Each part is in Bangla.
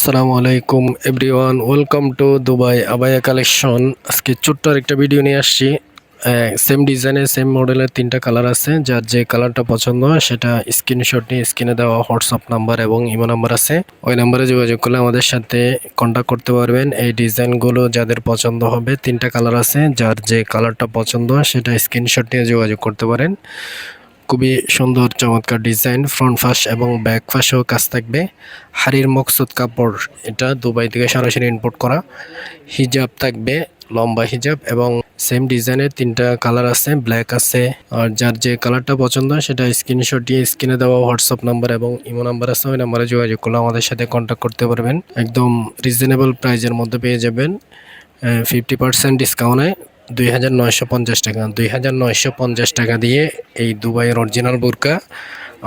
আসসালামু আলাইকুম everyone, welcome to Dubai abaya collection. আজকে ছোট্ট একটা ভিডিও নিয়ে আসছি। সেম ডিজাইনে সেম মডেলের তিনটা কালার আছে। যার যে কালারটা পছন্দ হয় সেটা স্ক্রিনশট নিয়ে স্ক্রিনে দেওয়া হোয়াটসঅ্যাপ নাম্বার এবং ইমো নাম্বার আছে, ওই নাম্বারে যোগাযোগ করলে আমাদের সাথে কন্ট্যাক্ট করতে পারবেন। এই ডিজাইনগুলো যাদের পছন্দ হবে, তিনটা কালার আছে, যার যে কালারটা পছন্দ হয় সেটা স্ক্রিনশট নিয়ে যোগাযোগ করতে পারেন। খুবই সুন্দর চমৎকার ডিজাইন, ফ্রন্ট ফাঁস এবং ব্যাক ফাঁসেও কাজ থাকবে। হাড়ির মকসুদ কাপড়, এটা দুবাই থেকে সরাসরি ইম্পোর্ট করা। হিজাব থাকবে, লম্বা হিজাব, এবং সেম ডিজাইনের তিনটা কালার আছে, ব্ল্যাক আছে। আর যার যে কালারটা পছন্দ সেটা স্ক্রিনশট দিয়ে স্ক্রিনে দেওয়া হোয়াটসঅ্যাপ নাম্বার এবং ইমো নাম্বার আছে, ওই নাম্বারে যোগাযোগ করলে আমাদের সাথে কন্ট্যাক্ট করতে পারবেন। একদম রিজনেবল প্রাইজের মধ্যে পেয়ে যাবেন। 50% ডিসকাউন্টে 2950 টাকা, 2950 টাকা দিয়ে এই দুবাইয়ের অরিজিনাল বোরকা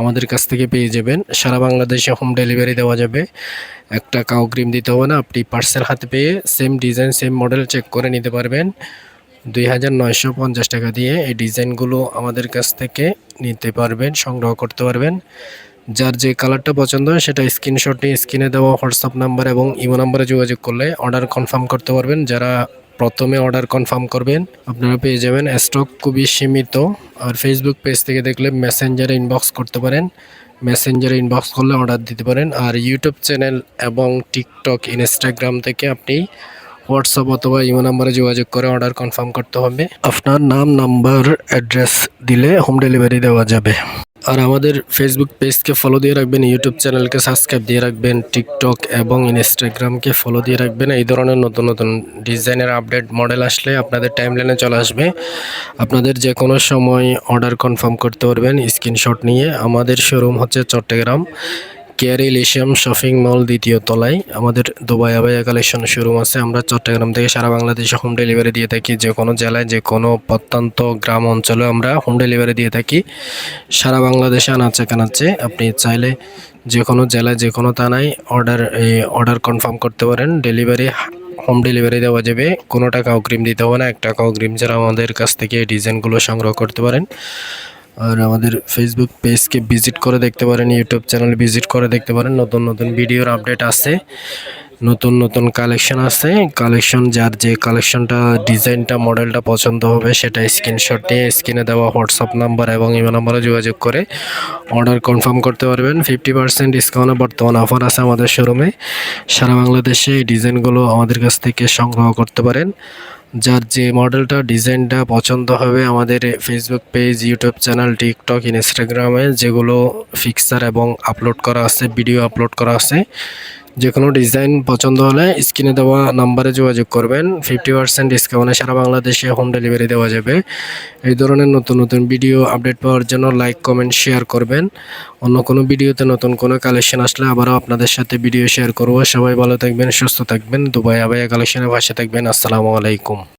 আমাদের কাছ থেকে পেয়ে যাবেন। সারা বাংলাদেশে হোম ডেলিভারি দেওয়া যাবে। একটা টাকাও অগ্রিম দিতে হবে না, আপনি পার্সেল হাতে পেয়ে same design same model check করে নিতে পারবেন। 2950 টাকা দিয়ে এই ডিজাইনগুলো আমাদের কাছ থেকে নিতে পারবেন, সংগ্রহ করতে পারবেন। যার যে কালারটা পছন্দ হয় সেটা স্ক্রিনশট নিয়ে স্ক্রিনে দেওয়া হোয়াটসঅ্যাপ নাম্বার এবং ইমো নাম্বারে যোগাযোগ করলে অর্ডার কনফার্ম করতে পারবেন। যারা প্রথমে অর্ডার কনফার্ম করবেন আপনারা পেয়ে যাবেন। স্টক খুবই সীমিত। আর ফেসবুক পেজ থেকে দেখলে মেসেঞ্জারে ইনবক্স করতে পারেন, মেসেঞ্জারে ইনবক্স করলে অর্ডার দিতে পারেন। আর ইউটিউব চ্যানেল এবং টিকটক, ইনস্টাগ্রাম থেকে আপনি হোয়াটসঅ্যাপ অথবা ইমো নাম্বারে যোগাযোগ করে অর্ডার কনফার্ম করতে হবে। আপনার নাম, নাম্বার, অ্যাড্রেস দিলে হোম ডেলিভারি দেওয়া যাবে। আর আমাদের ফেসবুক পেজকে ফলো দিয়ে রাখবেন, ইউটিউব চ্যানেলকে সাবস্ক্রাইব দিয়ে রাখবেন, টিকটক এবং ইনস্টাগ্রামকে ফলো দিয়ে রাখবেন। এই ধরনের নতুন নতুন ডিজাইনের আপডেট মডেল আসলে আপনাদের টাইমলাইনে চলে আসবে। আপনাদের যে কোনো সময় অর্ডার কনফার্ম করতে পারবেন স্ক্রিনশট নিয়ে। আমাদের শোরুম হচ্ছে Chittagong care Elysium shopping mall, দ্বিতীয় তলায় আমাদের দুবাই আবায়া কালেকশন শোরুম আছে। আমরা চট্টগ্রাম থেকে সারা বাংলাদেশে হোম ডেলিভারি দিয়ে থাকি। যে কোনো জেলায়, যে কোনো প্রত্যন্ত গ্রাম অঞ্চলে আমরা হোম ডেলিভারি দিয়ে থাকি। সারা বাংলাদেশে আনাচে কানাচে আপনি চাইলে যে কোনো জেলায়, যে কোনো থানায় অর্ডার কনফার্ম করতে পারেন। ডেলিভারি, হোম ডেলিভারি দেওয়া যাবে। কোনো টাকা অগ্রিম দিতে হবে না, 1 টাকা অগ্রিম ছাড়া আমাদের কাছ থেকে এই ডিজাইনগুলো সংগ্রহ করতে পারেন। আর আমাদের ফেসবুক পেজকে ভিজিট করে দেখতে পারেন, ইউটিউব চ্যানেল ভিজিট করে দেখতে পারেন। নতুন নতুন ভিডিওর আপডেট আছে, নতুন নতুন কালেকশন আছে। কালেকশন, যার যে কালেকশনটা, ডিজাইনটা, মডেলটা পছন্দ হবে সেটা স্ক্রিনশট নিয়ে স্ক্রিনে দেওয়া হোয়াটসঅ্যাপ নাম্বার এবং ইমো নাম্বারে যোগাযোগ করে অর্ডার কনফার্ম করতে পারবেন। 50% ডিসকাউন্টে বর্তমান অফার আছে আমাদের শোরুমে। সারা বাংলাদেশে এই ডিজাইনগুলো আমাদের কাছ থেকে সংগ্রহ করতে পারেন। যার যে মডেলটা, ডিজাইনটা পছন্দ হবে, আমাদের Facebook page, YouTube channel, TikTok, ইনস্টাগ্রামে যেগুলো ফিক্সার এবং আপলোড করা আছে, ভিডিও আপলোড করা আছে, যে কোনো ডিজাইন পছন্দ হলে স্ক্রিনে দেওয়া নাম্বারে যোগাযোগ করবেন। 50% ডিসকাউন্টে সারা বাংলাদেশে হোম ডেলিভারি দেওয়া যাবে। এই ধরনের নতুন নতুন ভিডিও আপডেট পাওয়ার জন্য লাইক, কমেন্ট, শেয়ার করবেন। অন্য কোনো ভিডিওতে নতুন কোনো কালেকশন আসলে আবারও আপনাদের সাথে ভিডিও শেয়ার করব। সবাই ভালো থাকবেন, সুস্থ থাকবেন। দুবাই আবায়া কালেকশনের পাশে থাকবেন। আসসালামু আলাইকুম।